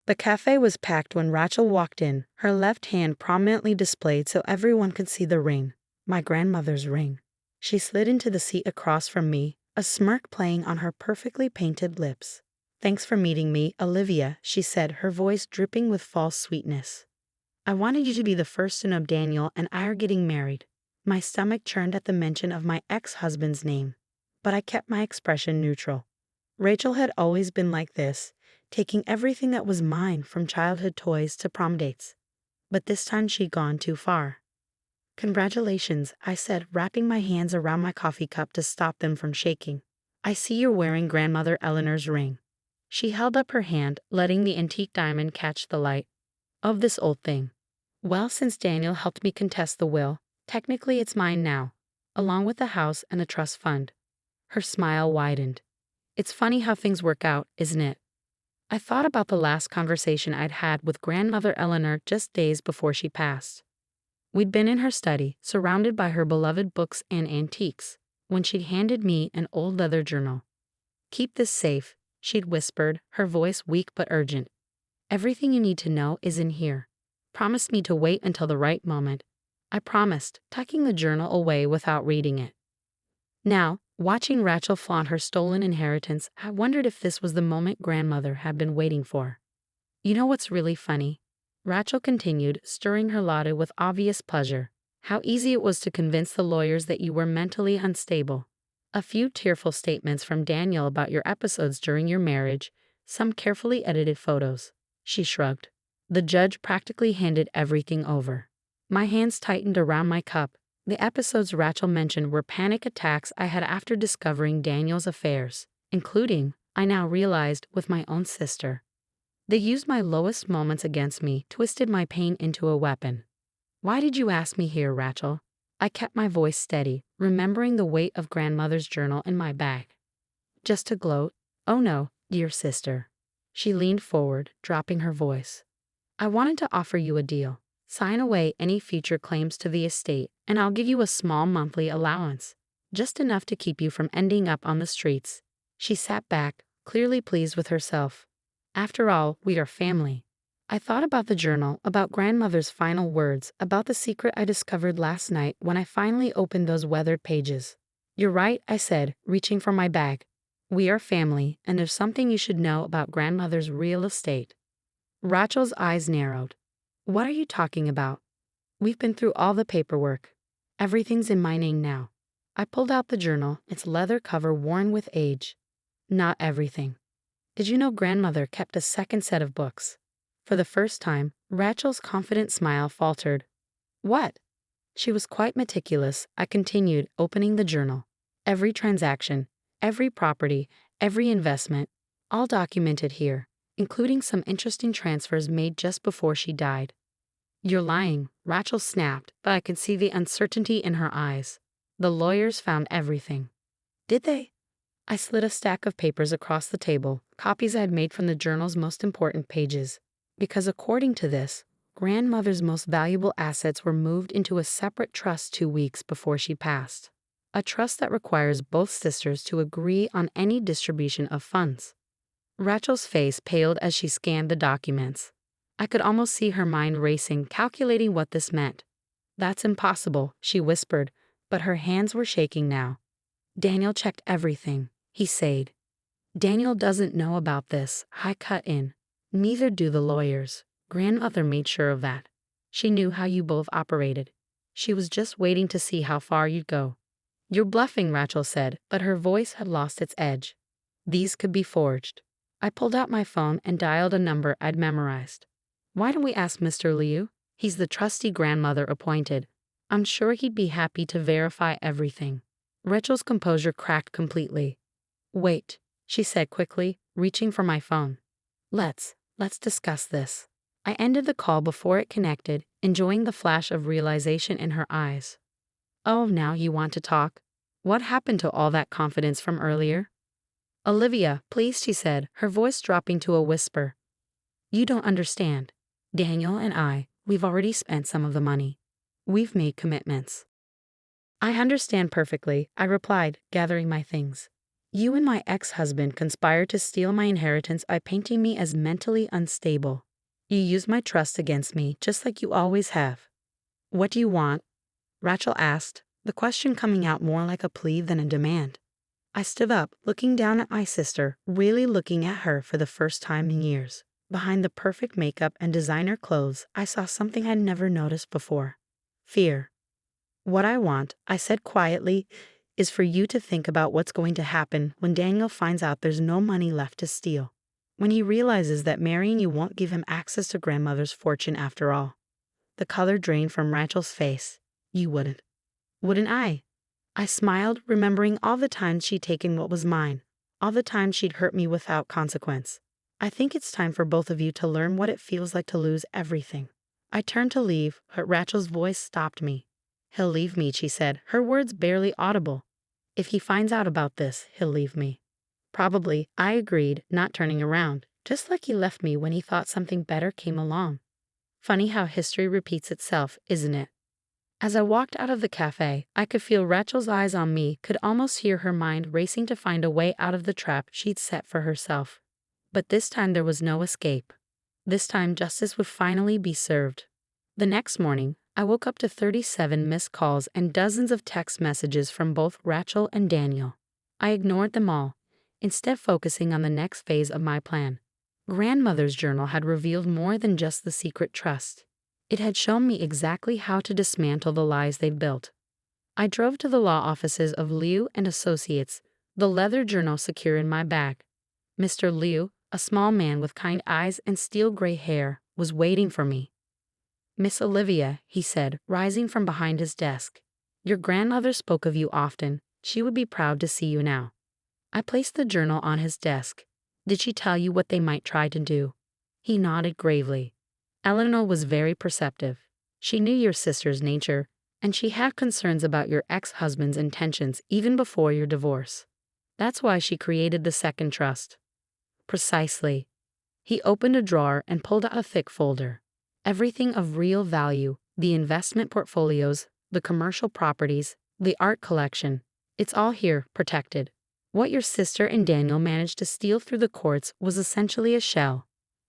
The cafe was packed when Rachel walked in, her left hand prominently displayed so everyone could see the ring. My grandmother's ring. She slid into the seat across from me, a smirk playing on her perfectly painted lips. "Thanks for meeting me, Olivia," she said, her voice dripping with false sweetness. "I wanted you to be the first to know Daniel and I are getting married." My stomach churned at the mention of my ex-husband's name, but I kept my expression neutral. Rachel had always been like this, taking everything that was mine from childhood toys to prom dates. But this time she'd gone too far. "Congratulations," I said, wrapping my hands around my coffee cup to stop them from shaking. "I see you're wearing Grandmother Eleanor's ring." She held up her hand, letting the antique diamond catch the light. "Of this old thing. Well, since Daniel helped me contest the will, technically it's mine now, along with the house and a trust fund." Her smile widened. "It's funny how things work out, isn't it?" I thought about the last conversation I'd had with Grandmother Eleanor just days before she passed. We'd been in her study, surrounded by her beloved books and antiques, when she'd handed me an old leather journal. "Keep this safe," she'd whispered, her voice weak but urgent. "Everything you need to know is in here. Promise me to wait until the right moment." I promised, tucking the journal away without reading it. Now, watching Rachel flaunt her stolen inheritance, I wondered if this was the moment Grandmother had been waiting for. "You know what's really funny?" Rachel continued, stirring her latte with obvious pleasure. "How easy it was to convince the lawyers that you were mentally unstable. A few tearful statements from Daniel about your episodes during your marriage, some carefully edited photos." She shrugged. "The judge practically handed everything over." My hands tightened around my cup. The episodes Rachel mentioned were panic attacks I had after discovering Daniel's affairs, including, I now realized, with my own sister. They used my lowest moments against me, twisted my pain into a weapon. "Why did you ask me here, Rachel?" I kept my voice steady, remembering the weight of Grandmother's journal in my bag. "Just to gloat?" "Oh no, dear sister." She leaned forward, dropping her voice. "I wanted to offer you a deal. Sign away any future claims to the estate, and I'll give you a small monthly allowance. Just enough to keep you from ending up on the streets." She sat back, clearly pleased with herself. "After all, we are family." I thought about the journal, about Grandmother's final words, about the secret I discovered last night when I finally opened those weathered pages. "You're right," I said, reaching for my bag. "We are family, and there's something you should know about Grandmother's real estate." Rachel's eyes narrowed. "What are you talking about?" "We've been through all the paperwork. Everything's in my name now." I pulled out the journal, its leather cover worn with age. "Not everything. Did you know Grandmother kept a second set of books?" For the first time, Rachel's confident smile faltered. "What?" "She was quite meticulous," I continued, opening the journal. "Every transaction, every property, every investment, all documented here, including some interesting transfers made just before she died." "You're lying," Rachel snapped, but I could see the uncertainty in her eyes. "The lawyers found everything." "Did they?" I slid a stack of papers across the table, copies I had made from the journal's most important pages. Because according to this, Grandmother's most valuable assets were moved into a separate trust 2 weeks before she passed. A trust that requires both sisters to agree on any distribution of funds. Rachel's face paled as she scanned the documents. I could almost see her mind racing, calculating what this meant. "That's impossible," she whispered, but her hands were shaking now. "Daniel checked everything," he said. "Daniel doesn't know about this," I cut in. "Neither do the lawyers. Grandmother made sure of that. She knew how you both operated. She was just waiting to see how far you'd go." "You're bluffing," Rachel said, but her voice had lost its edge. "These could be forged." I pulled out my phone and dialed a number I'd memorized. "Why don't we ask Mr. Liu? He's the trustee Grandmother appointed. I'm sure he'd be happy to verify everything." Rachel's composure cracked completely. "Wait," she said quickly, reaching for my phone. Let's discuss this." I ended the call before it connected, enjoying the flash of realization in her eyes. "Oh, now you want to talk? What happened to all that confidence from earlier?" "Olivia, please," she said, her voice dropping to a whisper. "You don't understand. Daniel and we've already spent some of the money. We've made commitments." "I understand perfectly," I replied, gathering my things. You and my ex-husband conspired to steal my inheritance by painting me as mentally unstable. You used my trust against me, just like you always have. What do you want? Rachel asked, the question coming out more like a plea than a demand. I stood up, looking down at my sister, really looking at her for the first time in years. Behind the perfect makeup and designer clothes, I saw something I'd never noticed before. Fear. What I want, I said quietly, is for you to think about what's going to happen when Daniel finds out there's no money left to steal. When he realizes that marrying you won't give him access to grandmother's fortune after all. The color drained from Rachel's face. You wouldn't. Wouldn't I? I smiled, remembering all the times she'd taken what was mine, all the times she'd hurt me without consequence. I think it's time for both of you to learn what it feels like to lose everything. I turned to leave, but Rachel's voice stopped me. He'll leave me, she said, her words barely audible. If he finds out about this, he'll leave me. Probably, I agreed, not turning around, just like he left me when he thought something better came along. Funny how history repeats itself, isn't it? As I walked out of the cafe, I could feel Rachel's eyes on me, could almost hear her mind racing to find a way out of the trap she'd set for herself. But this time there was no escape. This time justice would finally be served. The next morning, I woke up to 37 missed calls and dozens of text messages from both Rachel and Daniel. I ignored them all, instead focusing on the next phase of my plan. Grandmother's journal had revealed more than just the secret trust. It had shown me exactly how to dismantle the lies they'd built. I drove to the law offices of Liu and Associates, the leather journal secure in my bag. Mr. Liu, a small man with kind eyes and steel-gray hair, was waiting for me. Miss Olivia, he said, rising from behind his desk. Your grandmother spoke of you often. She would be proud to see you now. I placed the journal on his desk. Did she tell you what they might try to do? He nodded gravely. Eleanor was very perceptive. She knew your sister's nature, and she had concerns about your ex-husband's intentions even before your divorce. That's why she created the second trust. Precisely. He opened a drawer and pulled out a thick folder. Everything of real value, the investment portfolios, the commercial properties, the art collection. It's all here, protected. What your sister and Daniel managed to steal through the courts was essentially a shell.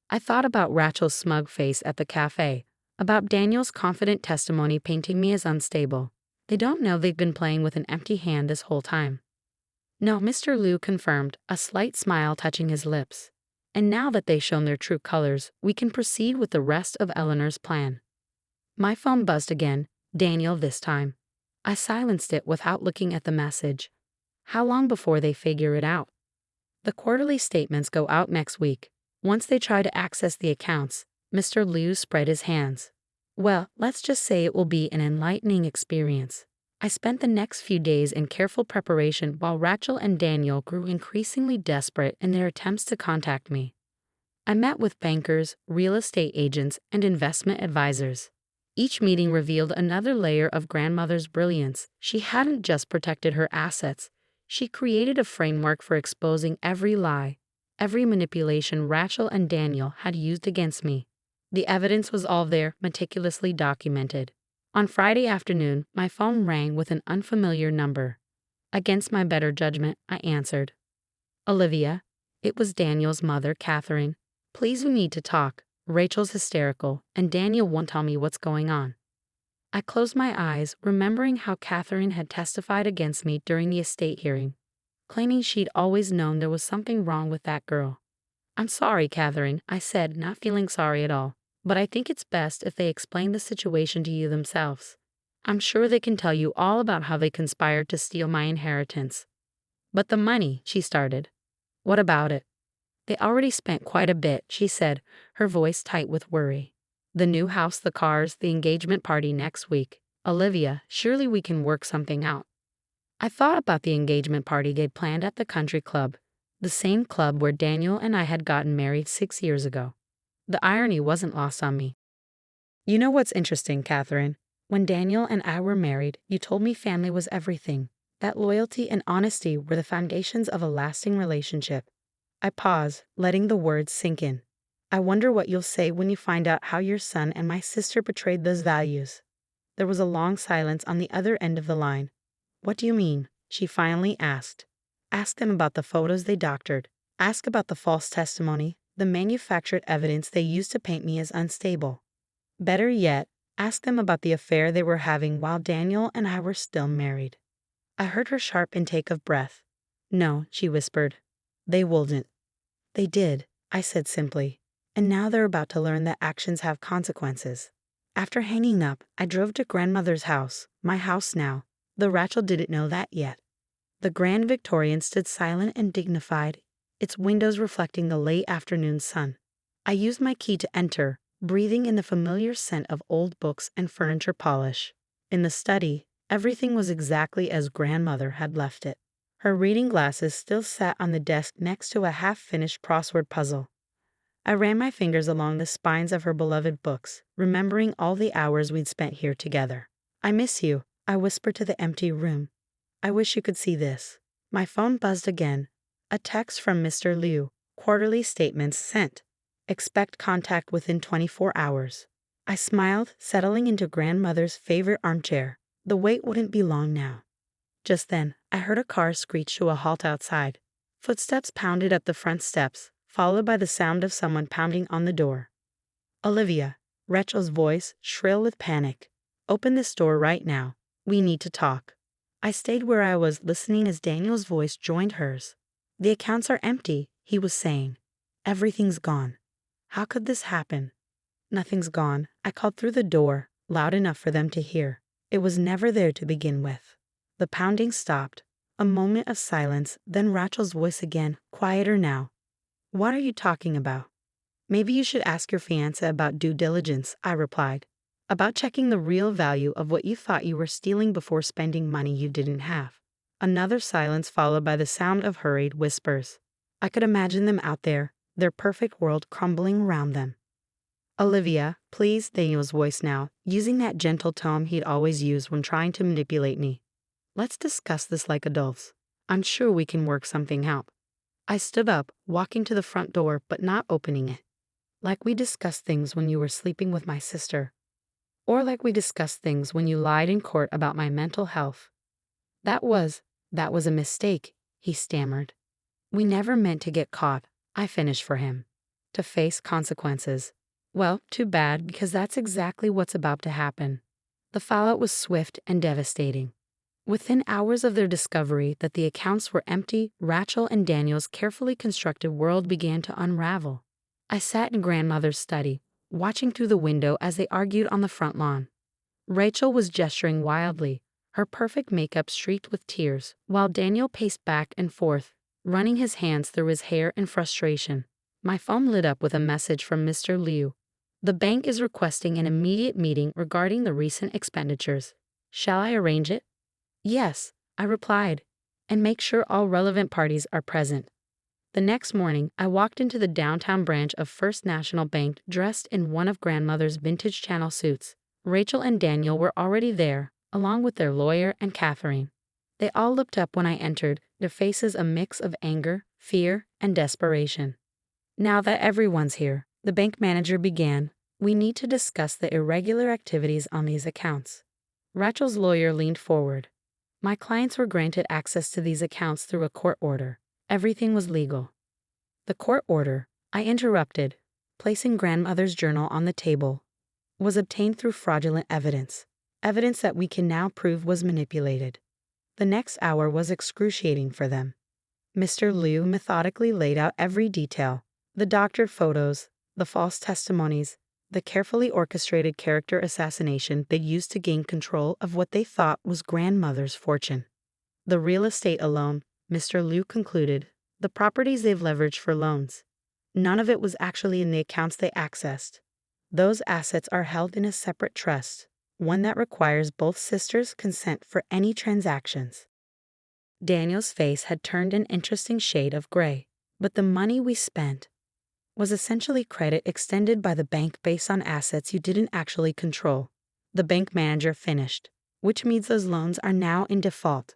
I thought about Rachel's smug face at the cafe, about Daniel's confident testimony painting me as unstable. They don't know they've been playing with an empty hand this whole time. No, Mr. Liu confirmed, a slight smile touching his lips. And now that they've shown their true colors, we can proceed with the rest of Eleanor's plan. My phone buzzed again, Daniel this time. I silenced it without looking at the message. How long before they figure it out? The quarterly statements go out next week. Once they try to access the accounts, Mr. Liu spread his hands. Well, let's just say it will be an enlightening experience. I spent the next few days in careful preparation while Rachel and Daniel grew increasingly desperate in their attempts to contact me. I met with bankers, real estate agents, and investment advisors. Each meeting revealed another layer of grandmother's brilliance. She hadn't just protected her assets. She created a framework for exposing every lie, every manipulation Rachel and Daniel had used against me. The evidence was all there, meticulously documented. On Friday afternoon, my phone rang with an unfamiliar number. Against my better judgment, I answered. Olivia. It was Daniel's mother, Catherine. Please, we need to talk. Rachel's hysterical, and Daniel won't tell me what's going on. I closed my eyes, remembering how Catherine had testified against me during the estate hearing, claiming she'd always known there was something wrong with that girl. I'm sorry, Catherine, I said, not feeling sorry at all. But I think it's best if they explain the situation to you themselves. I'm sure they can tell you all about how they conspired to steal my inheritance. But the money, she started. What about it? They already spent quite a bit, she said, her voice tight with worry. The new house, the cars, the engagement party next week. Olivia, surely we can work something out. I thought about the engagement party they'd planned at the country club, the same club where Daniel and I had gotten married 6 years ago. The irony wasn't lost on me. You know what's interesting, Catherine? When Daniel and I were married, you told me family was everything, that loyalty and honesty were the foundations of a lasting relationship. I pause, letting the words sink in. I wonder what you'll say when you find out how your son and my sister betrayed those values. There was a long silence on the other end of the line. What do you mean? She finally asked. Ask them about the photos they doctored. Ask about the false testimony, the manufactured evidence they used to paint me as unstable. Better yet, ask them about the affair they were having while Daniel and I were still married. I heard her sharp intake of breath. No, she whispered. They wouldn't. They did, I said simply. And now they're about to learn that actions have consequences. After hanging up, I drove to grandmother's house, my house now, though Rachel didn't know that yet. The Grand Victorian stood silent and dignified, its windows reflecting the late afternoon sun. I used my key to enter, breathing in the familiar scent of old books and furniture polish. In the study, everything was exactly as grandmother had left it. Her reading glasses still sat on the desk next to a half-finished crossword puzzle. I ran my fingers along the spines of her beloved books, remembering all the hours we'd spent here together. I miss you, I whispered to the empty room. I wish you could see this. My phone buzzed again. A text from Mr. Liu. Quarterly statements sent. Expect contact within 24 hours. I smiled, settling into grandmother's favorite armchair. The wait wouldn't be long now. Just then, I heard a car screech to a halt outside. Footsteps pounded up the front steps, followed by the sound of someone pounding on the door. Olivia, Rachel's voice, shrill with panic. Open this door right now. We need to talk. I stayed where I was, listening as Daniel's voice joined hers. The accounts are empty, he was saying. Everything's gone. How could this happen? Nothing's gone, I called through the door, loud enough for them to hear. It was never there to begin with. The pounding stopped. A moment of silence, then Rachel's voice again, quieter now. What are you talking about? Maybe you should ask your fiancé about due diligence, I replied. About checking the real value of what you thought you were stealing before spending money you didn't have. Another silence followed by the sound of hurried whispers. I could imagine them out there, their perfect world crumbling around them. Olivia, please, Daniel's voice now, using that gentle tone he'd always used when trying to manipulate me. Let's discuss this like adults. I'm sure we can work something out. I stood up, walking to the front door but not opening it. Like we discussed things when you were sleeping with my sister. Or like we discussed things when you lied in court about my mental health. That was a mistake, he stammered. We never meant to get caught, I finished for him. To face consequences. Well, too bad, because that's exactly what's about to happen. The fallout was swift and devastating. Within hours of their discovery that the accounts were empty, Rachel and Daniel's carefully constructed world began to unravel. I sat in grandmother's study, watching through the window as they argued on the front lawn. Rachel was gesturing wildly, her perfect makeup streaked with tears, while Daniel paced back and forth, running his hands through his hair in frustration. My phone lit up with a message from Mr. Liu. The bank is requesting an immediate meeting regarding the recent expenditures. Shall I arrange it? Yes, I replied, and make sure all relevant parties are present. The next morning, I walked into the downtown branch of First National Bank dressed in one of grandmother's vintage Channel suits. Rachel and Daniel were already there, along with their lawyer and Catherine. They all looked up when I entered, their faces a mix of anger, fear, and desperation. Now that everyone's here, the bank manager began, we need to discuss the irregular activities on these accounts. Rachel's lawyer leaned forward. My clients were granted access to these accounts through a court order. Everything was legal. The court order, I interrupted, placing grandmother's journal on the table, was obtained through fraudulent evidence that we can now prove was manipulated. The next hour was excruciating for them. Mr. Liu methodically laid out every detail, the doctored photos, the false testimonies, the carefully orchestrated character assassination they used to gain control of what they thought was grandmother's fortune. The real estate alone, Mr. Liu concluded, the properties they've leveraged for loans. None of it was actually in the accounts they accessed. Those assets are held in a separate trust, one that requires both sisters' consent for any transactions. Daniel's face had turned an interesting shade of gray, but the money we spent was essentially credit extended by the bank based on assets you didn't actually control. The bank manager finished, which means those loans are now in default.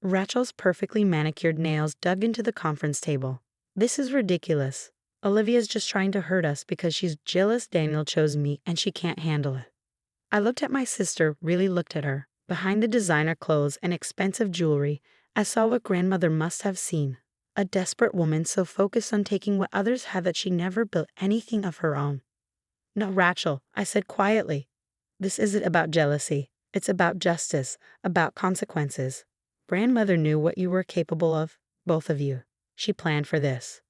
Rachel's perfectly manicured nails dug into the conference table. This is ridiculous. Olivia's just trying to hurt us because she's jealous Daniel chose me and she can't handle it. I looked at my sister, really looked at her. Behind the designer clothes and expensive jewelry, I saw what grandmother must have seen. A desperate woman so focused on taking what others had that she never built anything of her own. No, Rachel, I said quietly. This isn't about jealousy. It's about justice, about consequences. Grandmother knew what you were capable of, both of you. She planned for this.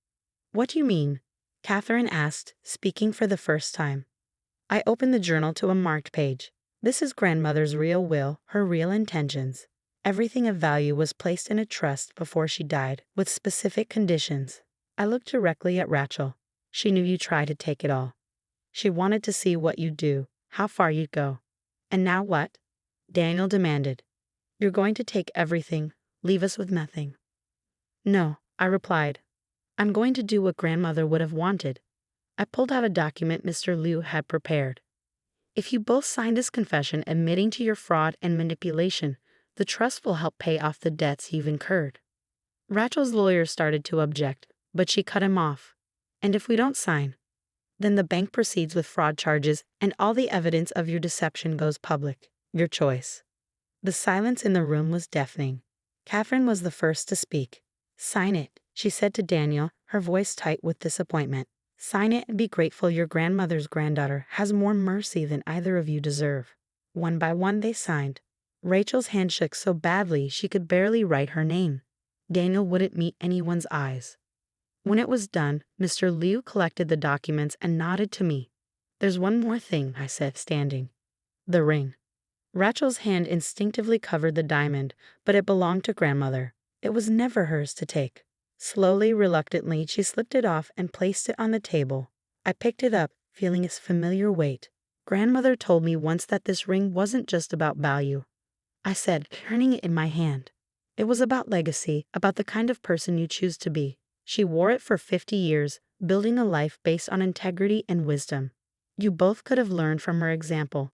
What do you mean? Catherine asked, speaking for the first time. I opened the journal to a marked page. This is grandmother's real will, her real intentions. Everything of value was placed in a trust before she died, with specific conditions. I looked directly at Rachel. She knew you'd try to take it all. She wanted to see what you'd do, how far you'd go. And now what? Daniel demanded. You're going to take everything, leave us with nothing. No, I replied. I'm going to do what grandmother would have wanted. I pulled out a document Mr. Liu had prepared. If you both sign this confession admitting to your fraud and manipulation, the trust will help pay off the debts you've incurred. Rachel's lawyer started to object, but she cut him off. And if we don't sign, then the bank proceeds with fraud charges and all the evidence of your deception goes public. Your choice. The silence in the room was deafening. Catherine was the first to speak. Sign it, she said to Daniel, her voice tight with disappointment. Sign it and be grateful your grandmother's granddaughter has more mercy than either of you deserve. One by one they signed. Rachel's hand shook so badly she could barely write her name. Daniel wouldn't meet anyone's eyes. When it was done, Mr. Liu collected the documents and nodded to me. There's one more thing, I said, standing. The ring. Rachel's hand instinctively covered the diamond, but it belonged to grandmother. It was never hers to take. Slowly, reluctantly, she slipped it off and placed it on the table. I picked it up, feeling its familiar weight. Grandmother told me once that this ring wasn't just about value. I said, turning it in my hand. It was about legacy, about the kind of person you choose to be. She wore it for 50 years, building a life based on integrity and wisdom. You both could have learned from her example,